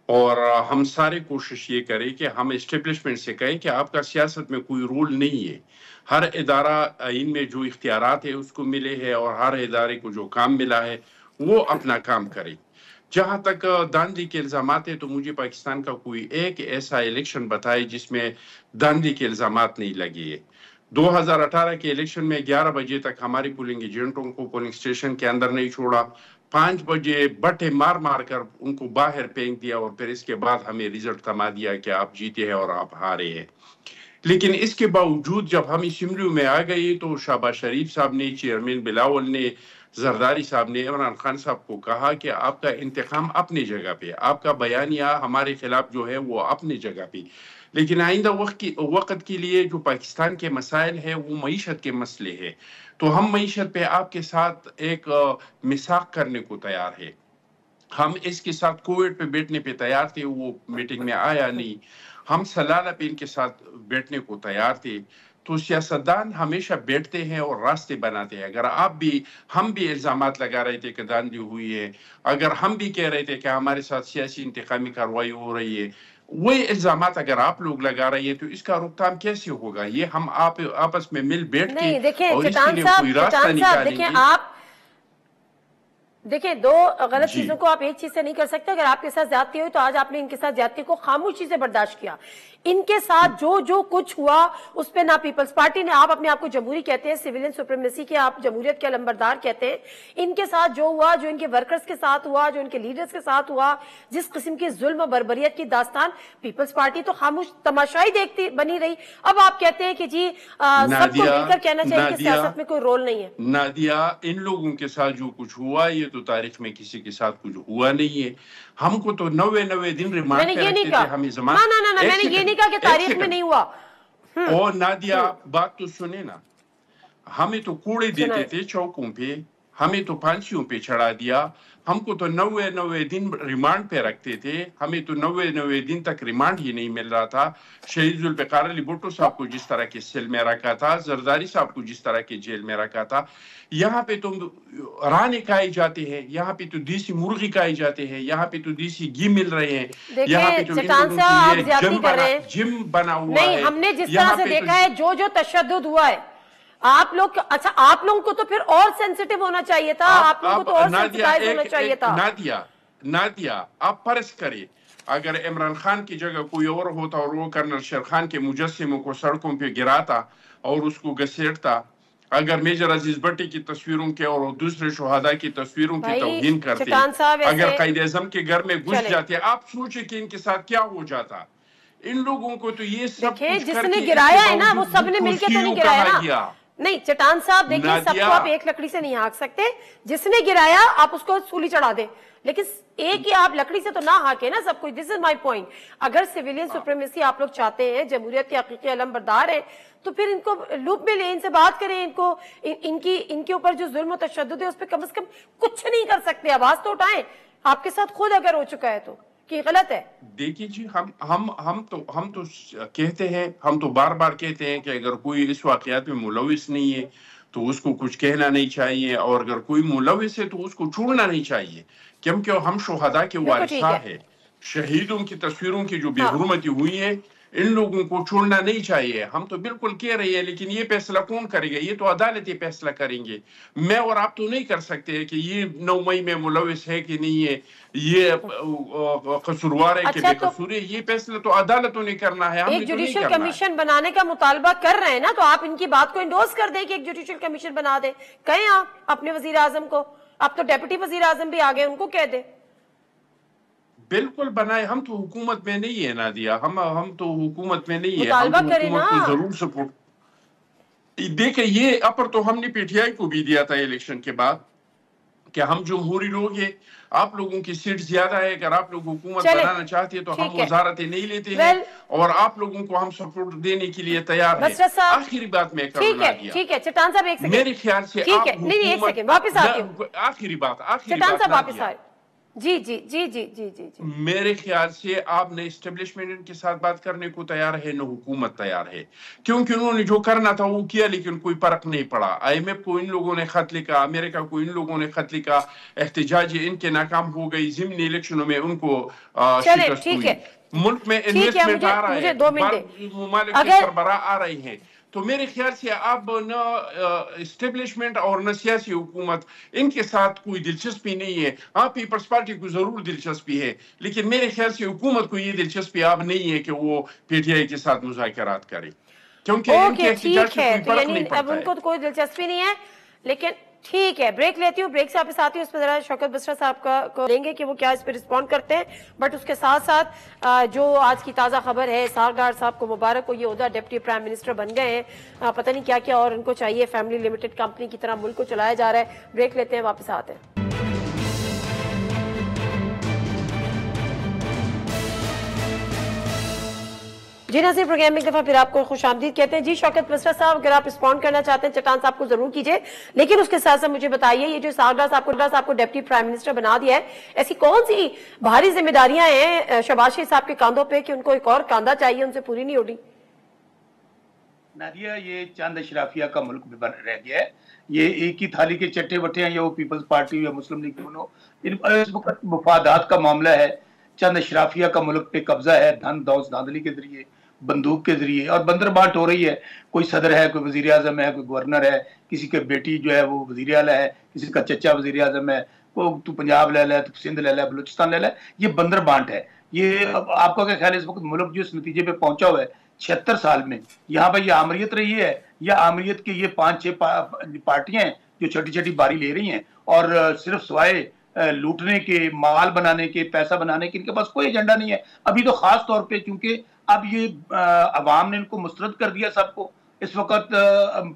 اور ہم سارے کوشش یہ کریں کہ ہم اسٹیبلشمنٹ سے کہیں کہ آپ کا سیاست میں کوئی رول نہیں ہے. ہر ادارہ ان میں جو اختیارات ہے اس کو ملے ہے، اور ہر ادارے کو جو کام ملا ہے وہ اپنا کام کرے. جہاں تک دھاندلی کے الزامات ہیں تو مجھے پاکستان کا کوئی ایک ایسا الیکشن بتائے جس میں دھاندلی کے الزامات نہیں لگے. 2018 کے الیکشن میں 11 بجے تک ہماری پولنگ ایجنٹوں کو پولنگ اسٹیشن کے اندر نہیں چھوڑا، 5 بجے بٹے مار مار کر ان کو باہر پھینک دیا، اور پھر اس کے بعد ہمیں ریزلٹ تھما دیا کہ آپ جیتے ہیں اور آپ ہارے ہیں. لیکن اس کے باوجود جب ہم اسمبلی میں آ گئے تو شہباز شریف صاحب نے، چیئرمین بلاول نے، زرداری صاحب نے عمران خان صاحب کو کہا کہ آپ کا انتقام اپنی جگہ پہ، آپ کا بیانیہ ہمارے خلاف جو ہے وہ اپنی جگہ پہ، لیکن آئندہ وقت کے لیے جو پاکستان کے مسائل ہیں وہ معیشت کے مسئلے ہیں، تو ہم معیشت پہ آپ کے ساتھ ایک میثاق کرنے کو تیار ہے. ہم اس کے ساتھ کووڈ پہ بیٹھنے پہ تیار تھے، وہ میٹنگ میں آیا نہیں. ہم سلالہ پہ ان کے ساتھ بیٹھنے کو تیار تھے. تو سیاستدان ہمیشہ بیٹھتے ہیں اور راستے بناتے ہیں. اگر ہم بھی الزامات لگا رہے تھے کہ دھاندلی ہوئی ہے، اگر ہم بھی کہہ رہے تھے کہ ہمارے ساتھ سیاسی انتقامی کارروائی ہو رہی ہے، وہی الزامات اگر آپ لوگ لگا رہے ہیں تو اس کا روک تھام کیسے ہوگا؟ یہ ہم آپس میں مل بیٹھ کے نہیں دیکھیں اور اس کے چٹان لیے صاحب، کوئی راستہ نکالیں دیکھیں گے. آپ دیکھیں دو غلط جی چیزوں کو آپ ایک چیز سے نہیں کر سکتے. اگر آپ کے ساتھ زیادتی ہوئی تو آج آپ نے ان کے ساتھ زیادتی کو خاموشی سے برداشت کیا. ان کے ساتھ جو کچھ ہوا اس پہ نہ پیپلز پارٹی نے، آپ اپنے آپ کو جمہوری کہتے ہیں، سیویلین سپریمیسی کے آپ جمہوریت کے علمبردار کہتے ہیں، ان کے ساتھ جو ہوا، جو ان کے ورکرز کے ساتھ ہوا، جو ان کے لیڈرز کے ساتھ ہوا، جس قسم کی ظلم و بربریت کی داستان، پیپلز پارٹی تو خاموش تماشائی دیکھتی بنی رہی. اب آپ کہتے ہیں کہ جی سب کو مل کر کہنا چاہیے کہ سیاست میں کوئی رول نہیں ہے. نادیہ، ان لوگوں کے ساتھ جو کچھ ہوا یہ تو تاریخ میں کسی کے ساتھ کچھ ہوا نہیں ہے. ہم کو تو 90 دن ریمانڈ پہ رکھتے تھے، ہمیں ضمانت. نہ میں نے یہ نہیں کہا کہ تاریخ میں نہیں ہوا. اور نادیہ بات تو سنے نا، ہمیں تو کوڑے دیتے تھے چوکوں پہ، ہمیں تو پھانسیوں پہ چڑھا دیا. ہم کو تو 90 دن ریمانڈ پہ رکھتے تھے، ہمیں تو 90 دن تک ریمانڈ ہی نہیں مل رہا تھا. شہید ذوالفقار علی بھٹو صاحب کو جس طرح کے سیل میں رکھا تھا، زرداری صاحب کو جس طرح کے جیل میں رکھا تھا. یہاں پہ تو رانے کھائے جاتے ہیں، یہاں پہ تو دیسی مرغی کھائے جاتے ہیں، یہاں پہ تو دیسی گھی مل رہے ہیں. یہاں پہ تو جم بنا ہوا ہے. نہیں، ہم نے جس طرح سے دیکھا ہے جو تشدد ہوا ہے، آپ لوگوں کو تو پھر اور سینسیٹیو ہونا چاہیے تھا، آپ لوگوں کو تو اور سینسیٹائز ہونا چاہیے تھا. نادیہ آپ فرض کریں اگر عمران خان کی جگہ کوئی اور ہوتا اور وہ کرنل شیر خان کے مجسموں کو سڑکوں پہ گراتا اور اس کو گھسیٹتا، اگر میجر عزیز بٹی کی تصویروں کے اور دوسرے شہداء کی تصویروں کی توہین کرتے، اگر قائد اعظم کے گھر میں گھس جاتے، آپ سوچیں کہ ان کے ساتھ کیا ہو جاتا. ان لوگوں کو تو یہ سب کچھ جس نے گرایا ہے نا وہ سب نے مل کے تو نہیں گرایا نا. نہیں چٹان صاحب دیکھیں، سب کو آپ ایک لکڑی سے نہیں ہانک سکتے. جس نے گرایا آپ اس کو سولی چڑھا دیں، لیکن ایک ہی آپ لکڑی سے تو نہ ہانکے نا سب کچھ. دس از مائی پوائنٹ. اگر سیویلین سپریمیسی آپ لوگ چاہتے ہیں، جمہوریت کے حقیقی علم بردار ہیں، تو پھر ان کو لوپ میں لیں، ان سے بات کریں. ان کے اوپر جو ظلم و تشدد ہے اس پہ کم از کم کچھ نہیں کر سکتے، آواز تو اٹھائیں. آپ کے ساتھ خود اگر ہو چکا ہے تو کہ غلط ہے. دیکھیے جی، ہم تو کہتے ہیں، ہم تو بار بار کہتے ہیں کہ اگر کوئی اس واقعات میں ملوث نہیں ہے تو اس کو کچھ کہنا نہیں چاہیے، اور اگر کوئی ملوث ہے تو اس کو چھوڑنا نہیں چاہیے، کیونکہ ہم شہداء کے وارثاں ہیں. شہیدوں کی تصویروں کی جو بے حرمتی ہوئی ہے ان لوگوں کو چھوڑنا نہیں چاہیے. ہم تو بالکل کہہ رہے ہیں، لیکن یہ فیصلہ کون کرے گا؟ یہ تو عدالت فیصلہ کریں گے. میں اور آپ تو نہیں کر سکتے کہ یہ 9 مئی میں ملوث ہے کہ نہیں ہے، یہ قصوروار ہے کہ بے قصور ہے. یہ فیصلہ تو عدالتوں نے کرنا ہے. ایک جوڈیشل کمیشن بنانے کا مطالبہ کر رہے ہیں نا، تو آپ ان کی بات کو انڈورس کر دیں کہ ایک جوڈیشل کمیشن بنا دیں. کہیں آپ اپنے وزیر اعظم کو، آپ تو ڈیپٹی وزیر اعظم بھی آگئے، ان کو کہہ دیں. بالکل بنائے. ہم تو حکومت میں نہیں ہے نادیہ، ہم تو حکومت میں نہیں ہے. مطالبہ کریں نا. حکومت کو ضرور سپورٹ. دیکھیں یہ اپر تو ہم نے پی ٹی آئی کو بھی دیا تھا الیکشن کے بعد کہ ہم جمہوری لوگ ہیں، آپ لوگوں کی سیٹ زیادہ ہے، اگر آپ لوگ حکومت بنانا چاہتے ہیں تو ہم وزارتیں نہیں لیتے ہیں، اور آپ لوگوں کو ہم سپورٹ دینے کے لیے تیار ہیں. آخری بات میں کروں نادیہ، ٹھیک ہے چٹان صاحب ایک سیکنڈ، میرے خیال سے ٹھیک ہے، نہیں ایک سیکنڈ واپس آتی ہوں. آخری بات چٹان صاحب واپس آئے. جی جی جی جی جی جی جی میرے خیال سے آپ نے اسٹیبلشمنٹ کے ساتھ بات کرنے کو تیار ہے، نہ حکومت تیار ہے، کیونکہ انہوں نے جو کرنا تھا وہ کیا لیکن کوئی فرق نہیں پڑا۔ IMF کو ان لوگوں نے خط لکھا، امریکہ کو ان لوگوں نے خط لکھا، احتجاج ان کے ناکام ہو گئی، ضمنی الیکشنوں میں ان کو چلے شکست ٹھیک ہوئی، ہے ملک میں ٹھیک ہے، انویسٹمنٹ آ رہا ہے، مجھے 2 منٹ دیں۔ ممالک کے اگر سربراہ آ رہے ہیں، تو میرے خیال سے اب نہ اسٹیبلشمنٹ اور نہ سیاسی حکومت ان کے ساتھ کوئی دلچسپی نہیں ہے۔ ہاں پیپلز پارٹی کو ضرور دلچسپی ہے، لیکن میرے خیال سے حکومت کو یہ دلچسپی اب نہیں ہے کہ وہ PTI کے ساتھ مذاکرات کرے، کیونکہ ان کے اوکے احتجاج ٹھیک سے ہے، کوئی تو فرق یعنی نہیں اب پڑتا ان ہے۔ کو تو کوئی دلچسپی نہیں ہے، لیکن ٹھیک ہے، بریک لیتی ہوں، بریک سے واپس آتی ہوں، اس پہ ذرا شوکت بسرا صاحب کو لیں گے کہ وہ کیا اس پہ رسپونڈ کرتے ہیں، بٹ اس کے ساتھ ساتھ جو آج کی تازہ خبر ہے، ساغر ڈار صاحب کو مبارک ہو، یہ عہدہ ڈپٹی پرائم منسٹر بن گئے ہیں، پتہ نہیں کیا کیا اور ان کو چاہیے، فیملی لمیٹڈ کمپنی کی طرح ملک کو چلایا جا رہا ہے۔ بریک لیتے ہیں، واپس آتے ہیں۔ جی ناظرین، پروگرام میں ایک دفعہ پھر آپ کو خوش آمدید کہتے ہیں۔ جی شوکت بسرا صاحب، اگر آپ رسپونڈ کرنا چاہتے ہیں چٹان صاحب کو ضرور کیجئے، لیکن اس کے ساتھ ساتھ مجھے بتائیے، یہ جو ساغر ڈار صاحب کو ڈپٹی پرائم منسٹر بنا دیا ہے، ایسی کون سی بھاری ذمہ داریاں ہیں شہباز شریف صاحب کے کاندھوں پہ کہ ان کو ایک اور کاندھا چاہیے، ان سے پوری نہیں ہو رہی؟ نادیہ، یہ چند اشرافیہ کا ملک بھی رہ گیا ہے، یہ ایک ہی تھالی کے چٹے بٹے ہیں، یا وہ پیپلز پارٹی یا مسلم لیگ دونوں، اس وقت مفادات کا معاملہ ہے، چند اشرافیہ کا ملک پہ قبضہ ہے، دھن دوس دھاندلی کے ذریعے، بندوق کے ذریعے، اور بندر بانٹ ہو رہی ہے، کوئی صدر ہے، کوئی وزیر اعظم ہے، کوئی گورنر ہے، کسی کے بیٹی جو ہے وہ وزیر اعلیٰ ہے، کسی کا چچا وزیر اعظم ہے، تو پنجاب لے لے، تو سندھ لے لے، بلوچستان لے لے، یہ بندر بانٹ ہے۔ یہ آپ کا کیا خیال ہے، اس وقت ملک جو اس نتیجے پہ پہنچا ہوا ہے 76 سال میں، یہاں پر یہ آمریت رہی ہے، یا آمریت کے یہ 5-6 پارٹیاں ہیں جو چھوٹی چھوٹی باری لے رہی ہیں، اور صرف سوائے لوٹنے کے، مال بنانے کے، پیسہ بنانے کے ان کے پاس کوئی ایجنڈا نہیں ہے۔ ابھی تو خاص طور پہ چونکہ اب یہ عوام نے ان کو مسترد کر دیا سب کو، اس وقت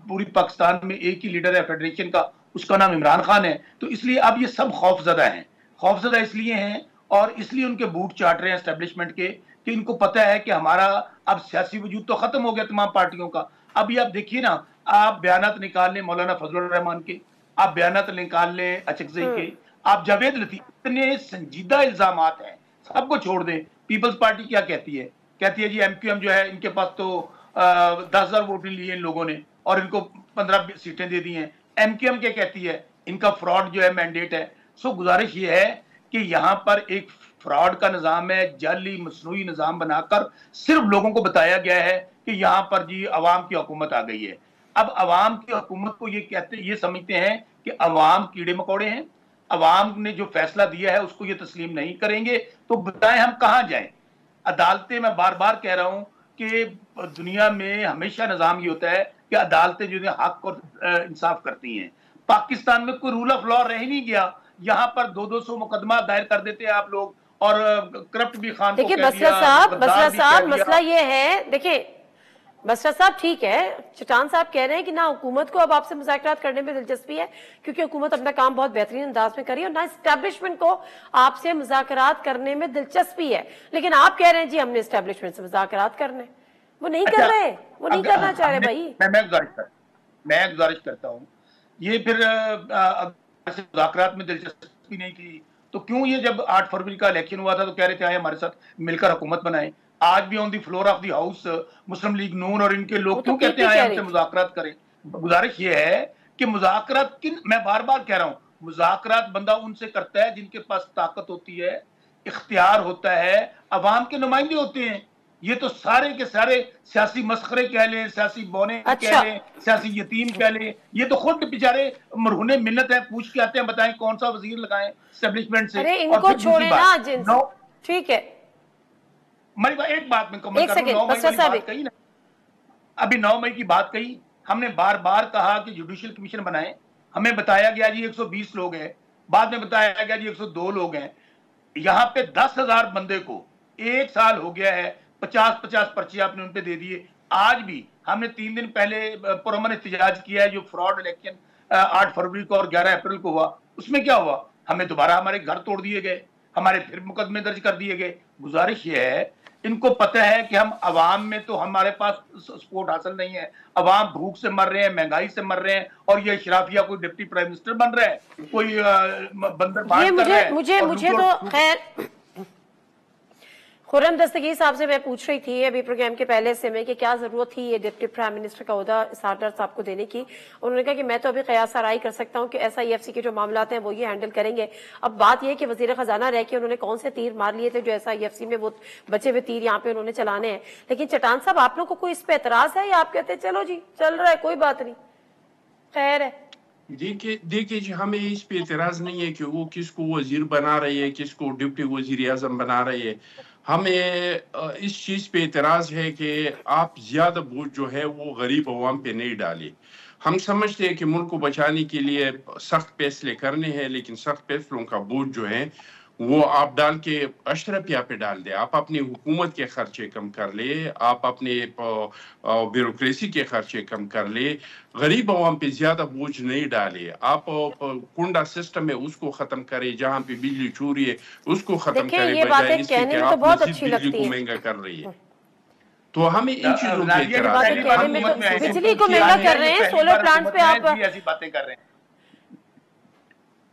پوری پاکستان میں ایک ہی لیڈر ہے فیڈریشن کا، اس کا نام عمران خان ہے، تو اس لیے اب یہ سب خوف زدہ ہیں۔ خوف زدہ اس لیے ہیں، اور اس لیے ان کے بوٹ چاٹ رہے ہیں اسٹیبلشمنٹ کے، کہ ان کو پتہ ہے کہ ہمارا اب سیاسی وجود تو ختم ہو گیا تمام پارٹیوں کا۔ اب یہ آپ دیکھیے نا، آپ بیانات نکال لیں مولانا فضل الرحمان کے، آپ بیانات نکال لیں اچکزئی کے، آپ جاوید لطیف، اتنے سنجیدہ الزامات ہیں، سب کو چھوڑ دیں۔ پیپلز پارٹی کیا کہتی ہے؟ کہتی ہے جی MQM جو ہے، ان کے پاس تو 10,000 ووٹ لیے ان لوگوں نے، اور ان کو 15 سیٹیں دے دی ہیں۔ MQM کیا کہتی ہے؟ ان کا فراڈ جو ہے مینڈیٹ ہے۔ سو گزارش یہ ہے کہ یہاں پر ایک فراڈ کا نظام ہے، جعلی مصنوعی نظام بنا کر صرف لوگوں کو بتایا گیا ہے کہ یہاں پر جی عوام کی حکومت آ گئی ہے۔ اب عوام کی حکومت کو یہ سمجھتے ہیں کہ عوام کیڑے مکوڑے ہیں، عوام نے جو فیصلہ دیا ہے اس کو یہ تسلیم نہیں کریں گے، تو بتائیں ہم کہاں جائیں؟ عدالتیں، میں بار بار کہہ رہا ہوں کہ دنیا میں ہمیشہ نظام یہ ہوتا ہے کہ عدالتیں جو ہے حق اور انصاف کرتی ہیں۔ پاکستان میں کوئی رول آف لا رہ نہیں گیا، یہاں پر 200 مقدمات دائر کر دیتے ہیں آپ لوگ، اور کرپٹ بھی خان کو دیکھیں کہہ دیا، بسرا بھی صاحب، کہہ دیا۔ مسئلہ یہ ہے، دیکھیں بسرا صاحب ٹھیک ہے، چٹان صاحب کہہ رہے ہیں کہ نہ حکومت کو اب آپ سے مذاکرات کرنے میں دلچسپی ہے، کیونکہ حکومت اپنا کام بہت بہترین انداز میں کری، اور نہ اسٹیبلشمنٹ کو آپ سے مذاکرات کرنے میں دلچسپی ہے، لیکن آپ کہہ رہے ہیں جی ہم نے اسٹیبلشمنٹ سے مذاکرات کرنے، وہ نہیں کر رہے، وہ نہیں کرنا چاہ رہے بھائی۔ میں گزارش کرتا ہوں، یہ پھر مذاکرات میں دلچسپی نہیں تھی تو کیوں یہ جب 8 فروری کا الیکشن ہوا تھا تو کہہ رہے تھے آئے ہمارے ساتھ مل کر حکومت بنائیں؟ آج بھی on the floor of the house Muslim League نون اور ان کے لوگ کیوں کہتے ہیں آئے ہم سے مذاکرات کریں؟ گزارش یہ ہے کہ مذاکرات میں بار بار کہہ رہا ہوں، مذاکرات بندہ ان سے کرتا ہے جن کے پاس طاقت ہوتی ہے، اختیار ہوتا ہے، عوام کے نمائندے ہوتے ہیں۔ یہ تو سارے کے سارے سیاسی مسخرے کہہ لیں، سیاسی بونے کہہ لیں، سیاسی یتیم کہہ لیں، یہ تو خود بیچارے مرہون منت ہیں، پوچھ کے آتے ہیں بتائیں کون سا وزیر لگائیں اسٹیبلشمنٹ سے۔ ارے ان کو چھوڑیں نا جن سے، ٹھیک ہے، ایک بات میں کمل کروں، 9 مئی والی بات کہی نا، ابھی 9 مئی کی بات کہی، ہم نے بار بار کہا کہ جوڈیشل کمیشن بنائیں، ہمیں بتایا گیا جی 120 لوگ ہیں، بعد میں بتایا گیا جی 102 لوگ ہیں، یہاں پہ 10,000 بندے کو 1 سال ہو گیا ہے، 50 پرچے آپ نے ان پہ دے دیے۔ آج بھی ہم نے 3 دن پہلے پرامن احتجاج کیا ہے جو فراڈ الیکشن 8 فروری کو اور 11 اپریل کو ہوا، اس میں کیا ہوا؟ ہمیں دوبارہ ہمارے گھر توڑ دیے گئے، ہمارے پھر مقدمے درج کر دیے گئے۔ گزارش یہ ہے ان کو پتہ ہے کہ ہم عوام میں تو ہمارے پاس سپورٹ حاصل نہیں ہے، عوام بھوک سے مر رہے ہیں، مہنگائی سے مر رہے ہیں، اور یہ اشرافیہ کوئی ڈپٹی پرائم منسٹر بن رہا ہے، کوئی بندر بانٹ کر رہا ہے. مجھے تو خیر خرم دستگیر صاحب سے میں پوچھ رہی تھی ابھی پروگرام کے پہلے سے میں کہ کیا ضرورت تھی یہ ڈپٹی پرائم منسٹر کا عہدہ سردار صاحب کو دینے کی. انہوں نے کہا کہ میں تو ابھی قیاس آرائی کر سکتا ہوں کہ SIFC کے جو معاملات ہیں وہ یہ ہینڈل کریں گے. اب بات یہ کہ وزیر خزانہ رہ کے انہوں نے کون سے تیر مار لیے تھے جو SIFC میں وہ بچے ہوئے تیر یہاں پہ انہوں نے چلانے ہیں. لیکن چٹان صاحب آپ لوگ کو کوئی اس پہ اعتراض ہے یا آپ کہتے ہیں چلو جی چل رہا ہے کوئی بات نہیں خیر ہے؟ دیکھیے جی ہمیں اس پہ اعتراض نہیں ہے کہ وہ کس کو وزیر بنا رہی ہے، کس کو ڈپٹی وزیر اعظم بنا رہی ہے. ہمیں اس چیز پہ اعتراض ہے کہ آپ زیادہ بوجھ جو ہے وہ غریب عوام پہ نہیں ڈالے. ہم سمجھتے ہیں کہ ملک کو بچانے کے لیے سخت فیصلے کرنے ہیں، لیکن سخت فیصلوں کا بوجھ جو ہے وہ آپ ڈال کے اشرفیہ پہ ڈال دیں. آپ اپنی حکومت کے خرچے کم کر لے، آپ اپنے بیوروکریسی کے خرچے کم کر لے، غریب عوام پہ زیادہ بوجھ نہیں ڈالے. آپ کنڈا سسٹم ہے اس کو ختم کرے، جہاں پہ بجلی چوری ہے اس کو ختم کرے، بجائے اس کے کہ آپ مزید بجلی کو مہنگا کر رہی ہے. تو ہمیں ان چیزوں پہ اعتراض ہے. بجلی کو مہنگا کر رہے ہیں، سولر پلانٹس پہ آپ ایسی باتیں کر رہے ہیں.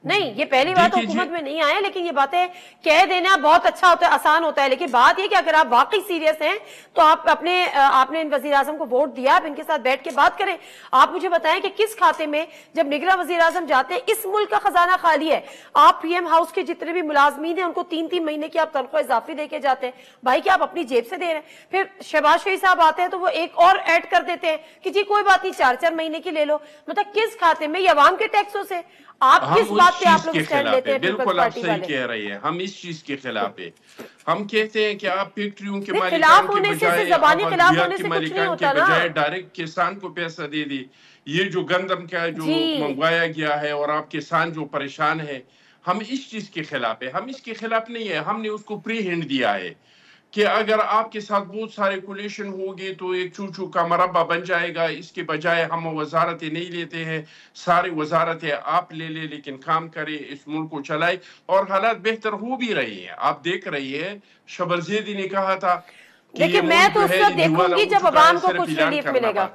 نہیں یہ پہلی بات حکومت میں نہیں آئے، لیکن یہ باتیں کہہ دینا بہت اچھا ہوتا ہے، آسان ہوتا ہے. لیکن بات یہ کہ اگر آپ واقعی سیریس ہیں تو آپ نے ان وزیر اعظم کو ووٹ دیا، آپ ان کے ساتھ بیٹھ کے بات کریں. آپ مجھے بتائیں کہ کس کھاتے میں جب نگراں وزیر اعظم جاتے ہیں، اس ملک کا خزانہ خالی ہے، آپ PM ہاؤس کے جتنے بھی ملازمین ہیں ان کو 3 مہینے کی آپ تنخواہ اضافی دے کے جاتے ہیں. بھائی کہ آپ اپنی جیب سے دے رہے ہیں. پھر شہباز شریف صاحب آتے ہیں تو وہ ایک اور ایڈ کر دیتے ہیں کہ جی کوئی بات نہیں 4 مہینے کی لے لو. مطلب کس کھاتے میں؟ یہ عوام کے ٹیکسوں سے. آپ کس بات پہ آپ لوگ اسٹینڈ لیتے ہیں؟ بالکل آپ صحیح کہہ رہے ہیں، ہم اس چیز کے خلاف ہیں. ہم کہتے ہیں کہ آپ فیکٹریوں کے مالکان کے بجائے ڈائریکٹ کسان کو پیسہ دے دی. یہ جو گندم کا جو منگوایا گیا ہے اور آپ کسان جو پریشان ہے، ہم اس چیز کے خلاف ہیں. ہم اس کے خلاف نہیں ہے، ہم نے اس کو پری ہینڈ دیا ہے کہ اگر آپ کے ساتھ بہت سارے کولیشن ہوگی تو ایک چوچو کا مربع بن جائے گا. اس کے بجائے ہم وزارتیں نہیں لیتے ہیں، ساری وزارتیں آپ لے لے، لیکن کام کرے، اس ملک کو چلائے. اور حالات بہتر ہو بھی رہی ہیں، آپ دیکھ رہی ہیں. شبر زیدی نے کہا تھا کہ لیکن میں تو اس وقت دیکھوں گی جب عوام کو کچھ ریلیف ملے گا.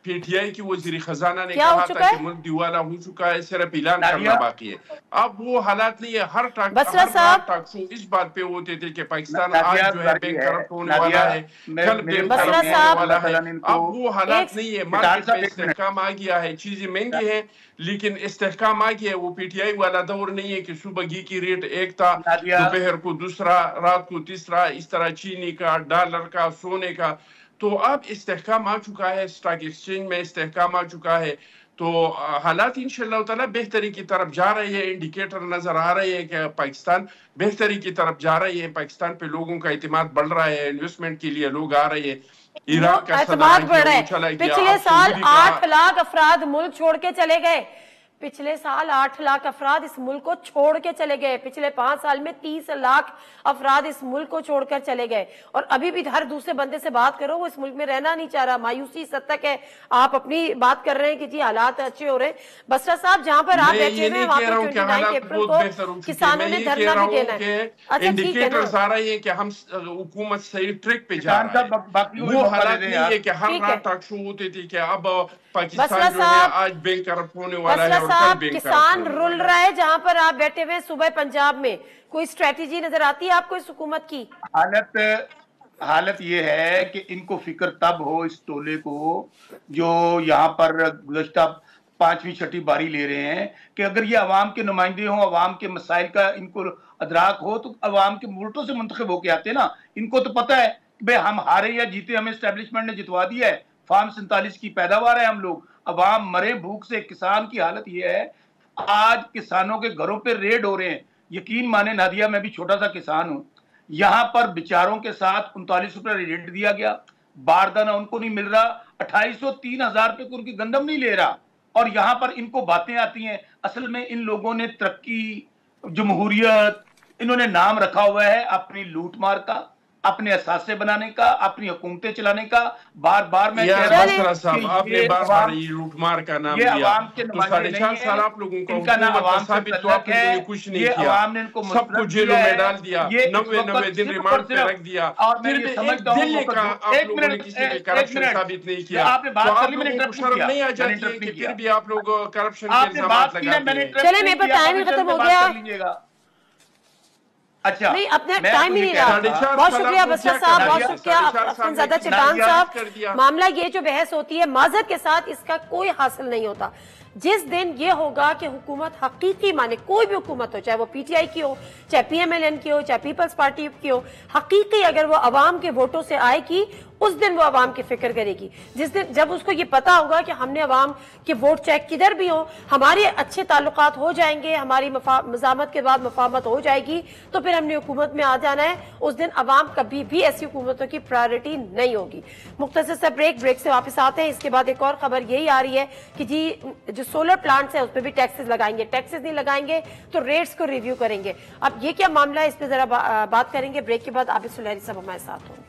PTI کی وزیر خزانہ نے کہا تھا کہ ملک دیوالا ہو چکا ہے، صرف اعلان کرنا باقی ہے. اب وہ حالات نہیں ہے. ہر ٹاک شو اس بات پہ ہوتے تھے کہ پاکستان آج جو ہے بینک کرپٹ ہونے والا ہے، کل بینک کرپٹ ہونے والا ہے. اب وہ حالات نہیں ہے. مارکیٹ میں استحکام آ گیا ہے، چیزیں مہنگی ہیں لیکن استحکام آ گیا ہے. وہ PTI والا دور نہیں ہے کہ صبح گھی کی ریٹ ایک تھا، دوپہر کو دوسرا، رات کو تیسرا، اس طرح چینی کا، ڈالر کا، سونے کا. تو اب استحکام آ چکا ہے، اسٹاک ایکسچینج میں استحکام آ چکا ہے. تو حالات انشاءاللہ تعالی بہتری کی طرف جا رہے ہیں. انڈیکیٹر نظر آ رہے ہیں کہ پاکستان بہتری کی طرف جا رہی ہے. پاکستان پہ لوگوں کا اعتماد بڑھ رہا ہے، انویسٹمنٹ کے لیے لوگ آ رہے ہیں. ایران کا اعتماد بڑھ رہا ہے. پچھلے سال 8 لاکھ افراد ملک چھوڑ کے چلے گئے. پچھلے سال 8 لاکھ افراد اس ملک کو چھوڑ کے چلے گئے. پچھلے 5 سال میں 30 لاکھ افراد اس ملک کو چھوڑ کر چلے گئے. اور ابھی بھی ہر دوسرے بندے سے بات کرو وہ اس ملک میں رہنا نہیں چاہ رہا. مایوسی اس حد تک ہے. آپ اپنی بات کر رہے ہیں کہ جی حالات اچھے ہو رہے ہیں. بسرا صاحب جہاں پر آپ بیٹھے ہوئے ہیں وہاں پر 29 اپریل کو کسانوں نے دھرنا بھی دینا ہے. اچھا ٹھیک ہے نا، آ رہی ہے کہ ہم حکومت صحیح ٹریک پہ جا رہا ہے. وہ حالات نہیں ہے کہ ہر رات ٹاک شو ہوتے تھے کہ اب پاکستان جو ہے آج بینک کرپٹ ہونے والا ہے اور کل بینک کسان رول رہا ہے. جہاں پر آپ بیٹھے ہوئے صوبہ پنجاب میں کوئی اسٹریٹجی نظر آتی ہے آپ کو اس حکومت کی؟ حالت یہ ہے کہ ان کو فکر تب ہو اس ٹولے کو جو یہاں پر گزشتہ 5ویں 6ٹھی باری لے رہے ہیں کہ اگر یہ عوام کے نمائندے ہوں، عوام کے مسائل کا ان کو ادراک ہو تو عوام کے ووٹوں سے منتخب ہو کے آتے نا. ان کو تو پتہ ہے کہ ہم ہارے یا جیتے ہمیں اسٹیبلشمنٹ نے جتوا دیا ہے. فارم 47 کی پیداوار ہے ہم لوگ. عوام مرے بھوک سے. کسان کی حالت یہ ہے آج کسانوں کے گھروں پہ ریڈ ہو رہے ہیں. یقین مانے نادیہ، میں بھی چھوٹا سا کسان ہوں. یہاں پر بیچاروں کے ساتھ 39 روپے ریٹ دیا گیا. باردانہ ان کو نہیں مل رہا. 2800 3000 روپے کو ان کی گندم نہیں لے رہا. اور یہاں پر ان کو باتیں آتی ہیں. اصل میں ان لوگوں نے ترقی، جمہوریت، انہوں نے نام رکھا ہوا ہے اپنی لوٹ مار کا، اپنے اثاثے بنانے کا, اپنی حکومتیں چلانے کا. بار بار میں یار کہہ رہا بسرا ہوں صاحب کہ آپ نے یہ بار بار عوام, یہ لوٹ مار کا نام یہ لیا, عوام کے تو نمائندے 4.5 نہیں سال ہیں, آپ لوگوں کا ان کا نہ حکومت عوام سے ثابت تو تعلق آپ لوگوں ہے, نے کچھ نہیں یہ کیا, عوام نے ان کو سب کو مسترد جیلوں کیا میں ہے. ڈال دیا, یہ اس 90 وقت دن صرف اور ریمانڈ پہ صرف, رکھ دیا, اور میں پھر یہ بھی ایک سمجھتا ہوں دن وہ کا آپ ایک لوگوں نے منٹ, کسی پہ ایک کرپشن منٹ, ثابت نہیں کیا, آپ نے تو بات کر آپ لی, میں نے لوگوں کو انٹرپٹ نہیں شرم کیا, نہیں آ میں نے جاتی ہے انٹرپٹ کہ نہیں پھر کیا. بھی آپ لوگ کرپشن کے آپ نے الزامات بات کی نا, میں لگاتے نے ہیں. انٹرپٹ چلے نہیں میرے پاس کیا, ٹائم ہی پبلشر ختم سے ہو بات گیا. کر لیجیے گا. اچھا نہیں, اپنے میں ٹائم ہی یہ نہیں کہہ رہا. رہا تھا, بہت 4.5 شکریہ سال بسرا آپ صاحب, نے بہت کیا شکریہ کر دیا, 4.5 سال میں زیادہ کتنا چٹان کیا صاحب. کر دیا. معاملہ یہ جو بحث ہوتی ہے معذرت کے ساتھ, اس کا کوئی حاصل نہیں ہوتا. جس دن یہ ہوگا کہ حکومت حقیقی مانے, کوئی بھی حکومت ہو, چاہے وہ پی ٹی آئی کی ہو, چاہے پی ایم ایل این کی ہو, چاہے پیپلز پارٹی کی ہو, حقیقی اگر وہ عوام کے ووٹوں سے آئے گی, اس دن وہ عوام کی فکر کرے گی. جس دن جب اس کو یہ پتا ہوگا کہ ہم نے عوام کے ووٹ چاہے کدھر بھی ہو, ہمارے اچھے تعلقات ہو جائیں گے, ہماری مزاحمت کے بعد مفاہمت ہو جائے گی, تو پھر ہم نے حکومت میں آ جانا ہے. اس دن عوام کبھی بھی ایسی حکومتوں کی پرائرٹی نہیں ہوگی. مختصر سا بریک سے واپس آتے ہیں. اس کے بعد ایک اور خبر یہی آ رہی ہے کہ جی جو سولر پلانٹس ہیں اس پہ بھی ٹیکسز لگائیں گے, ٹیکسز نہیں لگائیں گے تو ریٹس کو ریویو کریں گے. اب یہ کیا معاملہ ہے, اس پہ ذرا بات کریں گے. بریک کے بعد عابد سلیری صاحب ہمارے ساتھ ہوں.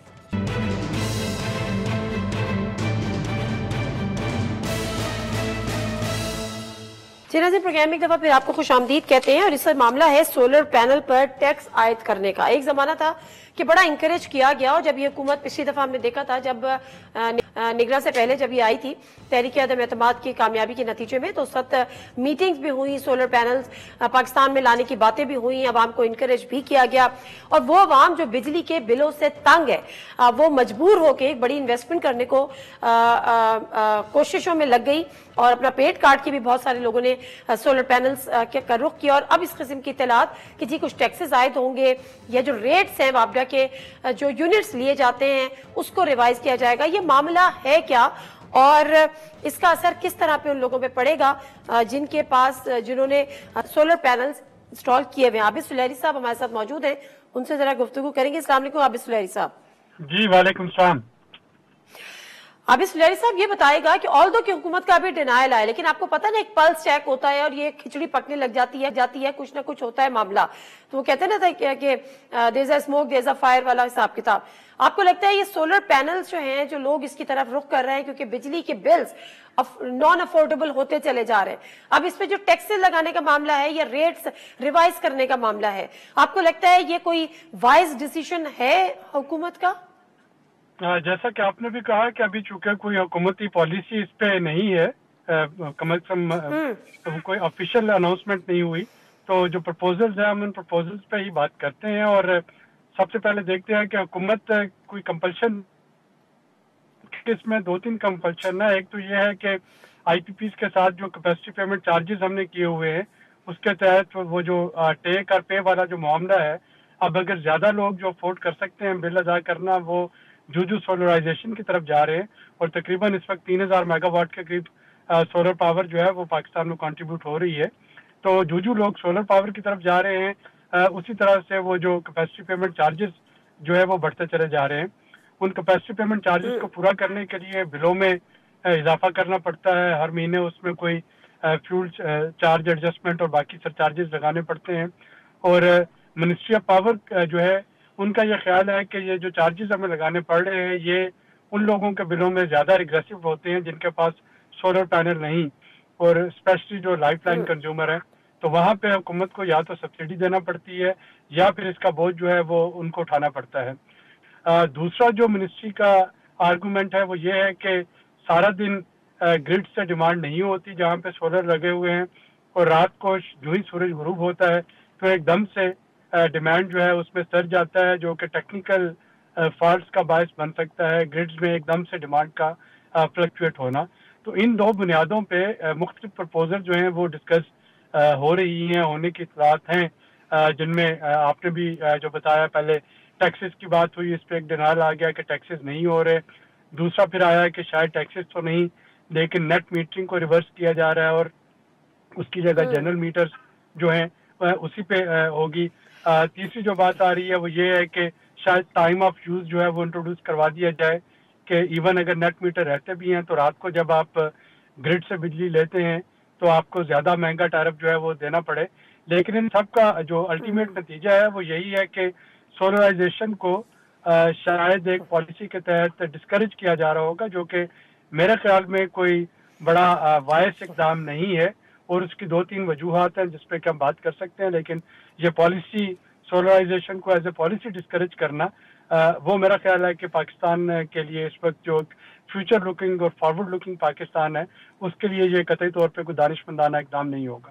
جی ناظرین, پروگرام ایک دفعہ پھر آپ کو خوش آمدید کہتے ہیں. اور اس سے معاملہ ہے سولر پینل پر ٹیکس عائد کرنے کا. ایک زمانہ تھا کہ بڑا انکریج کیا گیا, اور جب یہ حکومت پچھلی دفعہ ہم نے دیکھا تھا, جب نگراں سے پہلے جب یہ آئی تھی تحریک عدم اعتماد کی کامیابی کے نتیجے میں, تو اس وقت میٹنگز بھی ہوئی, سولر پینلز پاکستان میں لانے کی باتیں بھی ہوئی, عوام کو انکریج بھی کیا گیا. اور وہ عوام جو بجلی کے بلوں سے تنگ ہے, وہ مجبور ہو کے ایک بڑی انویسٹمنٹ کرنے کو کوششوں میں لگ گئی, اور اپنا پیٹ کاٹ کے بھی بہت سارے لوگوں نے سولر پینلز کا رخ کیا. اور اب اس قسم کی اطلاعات کہ جی کچھ ٹیکسز عائد ہوں گے, یا جو ریٹس ہیں وابڈا کے جو یونٹس لیے جاتے ہیں اس کو ریوائز کیا جائے گا. یہ معاملہ ہے کیا, اور اس کا اثر کس طرح پہ ان لوگوں پہ پڑے گا جن کے پاس, جنہوں نے سولر پینلز انسٹال کیے ہوئے ہیں. عابد سلیری صاحب ہمارے ساتھ موجود ہیں, ان سے ذرا گفتگو کریں گے. السلام علیکم عابد سلیری صاحب. جی وعلیکم السلام. عابد سلیری صاحب یہ بتائے گا کہ آل دو کہ حکومت کا ابھی ڈینائل آئے, لیکن آپ کو پتہ نا ایک پلس چیک ہوتا ہے, اور یہ کھچڑی پکنے لگ جاتی ہے کچھ نہ کچھ ہوتا ہے معاملہ. تو وہ کہتے ہیں نا کہ دیر از اے اسموک دیر از اے فائر والا حساب کتاب. آپ کو لگتا ہے یہ سولر پینلز جو ہیں, جو لوگ اس کی طرف رخ کر رہے ہیں کیونکہ بجلی کے بلز نان افورڈیبل ہوتے چلے جا رہے ہیں, اب اس پہ جو ٹیکسز لگانے کا معاملہ ہے یا ریٹس ریوائز کرنے کا معاملہ ہے, آپ کو لگتا ہے یہ کوئی وائز ڈیسیشن ہے حکومت کا؟ جیسا کہ آپ نے بھی کہا کہ ابھی چونکہ کوئی حکومتی پالیسی اس پہ نہیں ہے, کم از کم کوئی آفیشیل اناؤنسمنٹ نہیں ہوئی, تو جو پرپوزلز ہیں ہم ان پرپوزلز پہ ہی بات کرتے ہیں. اور سب سے پہلے دیکھتے ہیں کہ حکومت کوئی کمپلشن, اس میں 2-3 کمپلشن ہے. ایک تو یہ ہے کہ آئی پی پیز کے ساتھ جو کیپیسٹی پیمنٹ چارجز ہم نے کیے ہوئے ہیں, اس کے تحت وہ جو ٹیک اور پے والا جو معاملہ ہے, اب اگر زیادہ لوگ جو افورڈ کر سکتے ہیں بل ادا کرنا, وہ جو سولرائزیشن کی طرف جا رہے ہیں, اور تقریباً اس وقت 3000 میگا واٹ کے قریب سولر پاور جو ہے وہ پاکستان میں کنٹریبیوٹ ہو رہی ہے. تو جو لوگ سولر پاور کی طرف جا رہے ہیں, اسی طرح سے وہ جو کیپیسٹی پیمنٹ چارجز جو ہے وہ بڑھتے چلے جا رہے ہیں. ان کیپیسٹی پیمنٹ چارجز کو پورا کرنے کے لیے بلوں میں اضافہ کرنا پڑتا ہے. ہر مہینے اس میں کوئی فیول چارج ایڈجسٹمنٹ اور باقی سر چارجز لگانے پڑتے ہیں. اور منسٹری آف پاور جو ہے, ان کا یہ خیال ہے کہ یہ جو چارجز ہمیں لگانے پڑ رہے ہیں یہ ان لوگوں کے بلوں میں زیادہ ریگریسو ہوتے ہیں جن کے پاس سولر پینل نہیں, اور اسپیشلی جو لائف لائن کنزیومر ہیں, تو وہاں پہ حکومت کو یا تو سبسڈی دینا پڑتی ہے یا پھر اس کا بوجھ جو ہے وہ ان کو اٹھانا پڑتا ہے. دوسرا جو منسٹری کا آرگومنٹ ہے وہ یہ ہے کہ سارا دن گرڈ سے ڈیمانڈ نہیں ہوتی جہاں پہ سولر لگے ہوئے ہیں, اور رات کو جو ہی سورج غروب ہوتا ہے تو ایک دم سے ڈیمانڈ جو ہے اس میں سرج آتا ہے, جو کہ ٹیکنیکل فالٹس کا باعث بن سکتا ہے, گرڈز میں ایک دم سے ڈیمانڈ کا فلکچویٹ ہونا. تو ان دو بنیادوں پہ مختلف پرپوزل جو ہیں وہ ڈسکس ہو رہی ہیں, ہونے کی اطلاعات ہیں, جن میں آپ نے بھی جو بتایا پہلے ٹیکسز کی بات ہوئی, اس پہ ایک ڈینائل آ گیا کہ ٹیکسز نہیں ہو رہے. دوسرا پھر آیا کہ شاید ٹیکسز تو نہیں لیکن نیٹ میٹرنگ کو ریورس کیا جا رہا ہے اور اس کی جگہ جنرل میٹرز جو ہیں اسی پہ ہوگی. تیسری جو بات آ رہی ہے وہ یہ ہے کہ شاید ٹائم آف یوز جو ہے وہ انٹروڈیوس کروا دیا جائے کہ ایون اگر نیٹ میٹر رہتے بھی ہیں تو رات کو جب آپ گرڈ سے بجلی لیتے ہیں تو آپ کو زیادہ مہنگا ٹیرف جو ہے وہ دینا پڑے. لیکن ان سب کا جو الٹیمیٹ نتیجہ ہے وہ یہی ہے کہ سولرائزیشن کو شاید ایک پالیسی کے تحت ڈسکریج کیا جا رہا ہوگا، جو کہ میرے خیال میں کوئی بڑا وائس اقدام نہیں ہے، اور اس کی 2-3 وجوہات ہیں جس پہ کہ ہم بات کر سکتے ہیں. لیکن یہ پالیسی سولرائزیشن کو ایز اے پالیسی ڈسکریج کرنا، وہ میرا خیال ہے کہ پاکستان کے لیے اس وقت جو فیوچر لکنگ اور فارورڈ لکنگ پاکستان ہے، اس کے لیے یہ قطعی طور پہ کوئی دانشمندانہ اقدام نہیں ہوگا.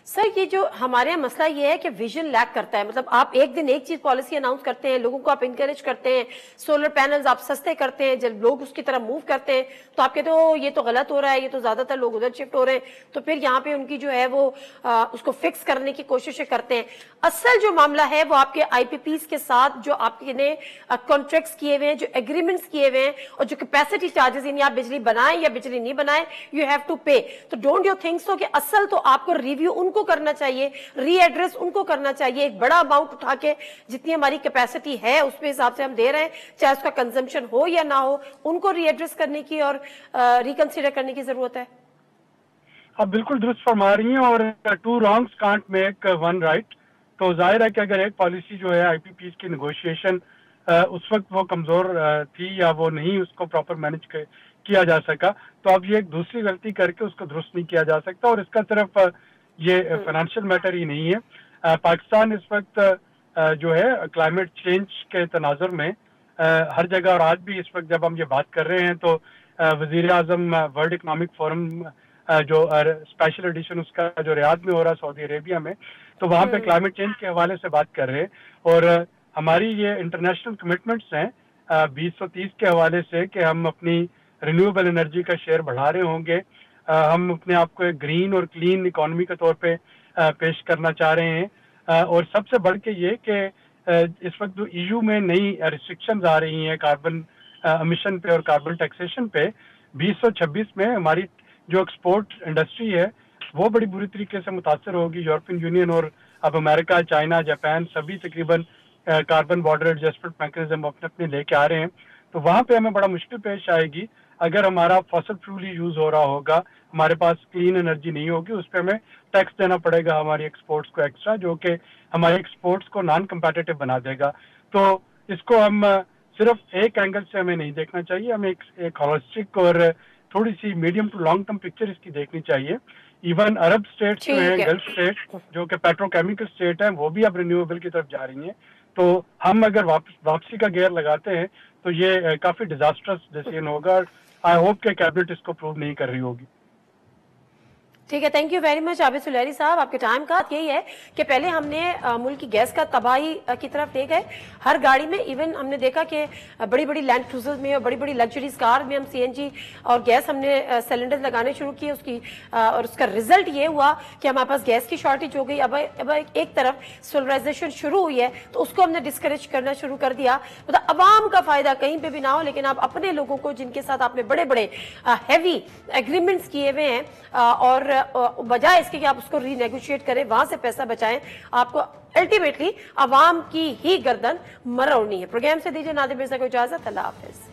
سر یہ جو ہمارے یہاں مسئلہ یہ ہے کہ ویژن لیک کرتا ہے. مطلب آپ ایک دن ایک چیز پالیسی اناؤنس کرتے ہیں، لوگوں کو آپ انکریج کرتے ہیں، سولر پینلز آپ سستے کرتے ہیں، جب لوگ اس کی طرف موو کرتے ہیں تو آپ کہتے ہو یہ تو غلط ہو رہا ہے، یہ تو زیادہ تر لوگ ادھر شفٹ ہو رہے ہیں، تو پھر یہاں پہ ان کی جو ہے وہ اس کو فکس کرنے کی کوششیں کرتے ہیں. اصل جو معاملہ ہے وہ آپ کے آئی پی پیز کے ساتھ جو آپ نے کانٹریکٹس کیے ہوئے ہیں، جو ایگریمنٹس کیے ہوئے ہیں، اور جو کیپیسٹی چارجز، یعنی آپ بجلی بنائیں یا بجلی نہیں بنائیں، یو ہیو ٹو پے. تو ڈونٹ یو تھنک سو کہ اصل تو آپ کو ریویو ان کو کرنا چاہیے، ری ایڈریس ان کو کرنا چاہیے، ایک بڑا اماؤنٹ اٹھا کے جتنی ہماری کیپیسٹی ہے اس پہ حساب سے ہم دے رہے ہیں، چاہے اس کا کنزمپشن ہو یا نہ ہو، ان کو ری ایڈریس کرنے کی اور ریکنسیڈر کرنے کی ضرورت ہے. آپ بالکل درست فرما رہی ہیں، اور 2 wrongs can't make 1 right. تو ظاہر ہے کہ اگر ایک پالیسی جو ہے آئی پی پیز کی نیگوشیشن اس وقت وہ کمزور تھی یا وہ نہیں اس کو پراپر مینج کیا جا سکا، تو اب یہ ایک دوسری غلطی کر کے اس کو درست نہیں کیا جا سکتا. اور اس کا صرف یہ فائنینشیل میٹر ہی نہیں ہے. پاکستان اس وقت جو ہے کلائمیٹ چینج کے تناظر میں ہر جگہ، اور آج بھی اس وقت جب ہم یہ بات کر رہے ہیں تو وزیر اعظم ورلڈ اکنامک فورم جو اسپیشل ایڈیشن اس کا جو ریاض میں ہو رہا ہے سعودی عربیہ میں، تو وہاں پہ کلائمیٹ چینج کے حوالے سے بات کر رہے ہیں. اور ہماری یہ انٹرنیشنل کمٹمنٹس ہیں 2030 کے حوالے سے کہ ہم اپنی رینیویبل انرجی کا شیئر بڑھا رہے ہوں گے، ہم اپنے آپ کو ایک گرین اور کلین اکانومی کے طور پہ پیش کرنا چاہ رہے ہیں. اور سب سے بڑھ کے یہ کہ اس وقت جو ای یو میں نئی ریسٹرکشنز آ رہی ہیں کاربن امیشن پہ اور کاربن ٹیکسیشن پہ، 2026 میں ہماری جو ایکسپورٹ انڈسٹری ہے وہ بڑی بری طریقے سے متاثر ہوگی. یورپین یونین اور اب امریکہ، چائنا، جاپان سبھی تقریباً کاربن بارڈر ایڈجسٹمنٹ میکانزم اپنے لے کے آ رہے ہیں. تو وہاں پہ ہمیں بڑا مشکل پیش آئے گی اگر ہمارا فاسل فیول یوز ہو رہا ہوگا، ہمارے پاس کلین انرجی نہیں ہوگی، اس پہ ہمیں ٹیکس دینا پڑے گا ہماری ایکسپورٹس کو ایکسٹرا، جو کہ ہماری ایکسپورٹس کو نان کمپیٹیٹو بنا دے گا. تو اس کو ہم صرف ایک اینگل سے ہمیں نہیں دیکھنا چاہیے، ہمیں ایک ہولسٹک اور تھوڑی سی medium to long term picture اس کی دیکھنی چاہیے. ایون عرب اسٹیٹس جو ہیں، گلف اسٹیٹ جو کہ پیٹرو کیمیکل اسٹیٹ ہیں، وہ بھی اب رینیویبل کی طرف جا رہی ہیں. تو ہم اگر واپسی کا گیئر لگاتے ہیں تو یہ کافی ڈیزاسٹرس ڈیسیژن ہوگا. آئی ہوپ کہ کیبنٹ اس کو پروو نہیں کر رہی ہوگی. ٹھیک ہے، تھینک یو ویری مچ عابد سلیری صاحب. آپ کے ٹائم کا یہی ہے کہ پہلے ہم نے ملک کی گیس کا تباہی کی طرف لے گئے. ہر گاڑی میں ایون ہم نے دیکھا کہ بڑی بڑی لینڈ کروزر میں اور بڑی بڑی لگژریز کار میں ہم سی این جی اور گیس ہم نے سلنڈر لگانے شروع کیے. اس کی اور اس کا رزلٹ یہ ہوا کہ ہمارے پاس گیس کی شارٹیج ہو گئی. اب ایک طرف سولرائزیشن شروع ہوئی ہے تو اس کو ہم نے ڈسکریج کرنا شروع کر دیا. مطلب عوام کا فائدہ کہیں پہ بھی نہ ہو، لیکن آپ اپنے لوگوں کو جن کے ساتھ آپ نے بڑے بڑے ہیوی ایگریمنٹس کیے ہوئے ہیں اور بجائے اس کے کہ آپ اس کو ری نیگوشیٹ کریں، وہاں سے پیسہ بچائیں، آپ کو الٹیمیٹلی عوام کی ہی گردن مروڑنی ہے. پروگرام سے دیجیے نادر مرزا کو اجازت. اللہ حافظ.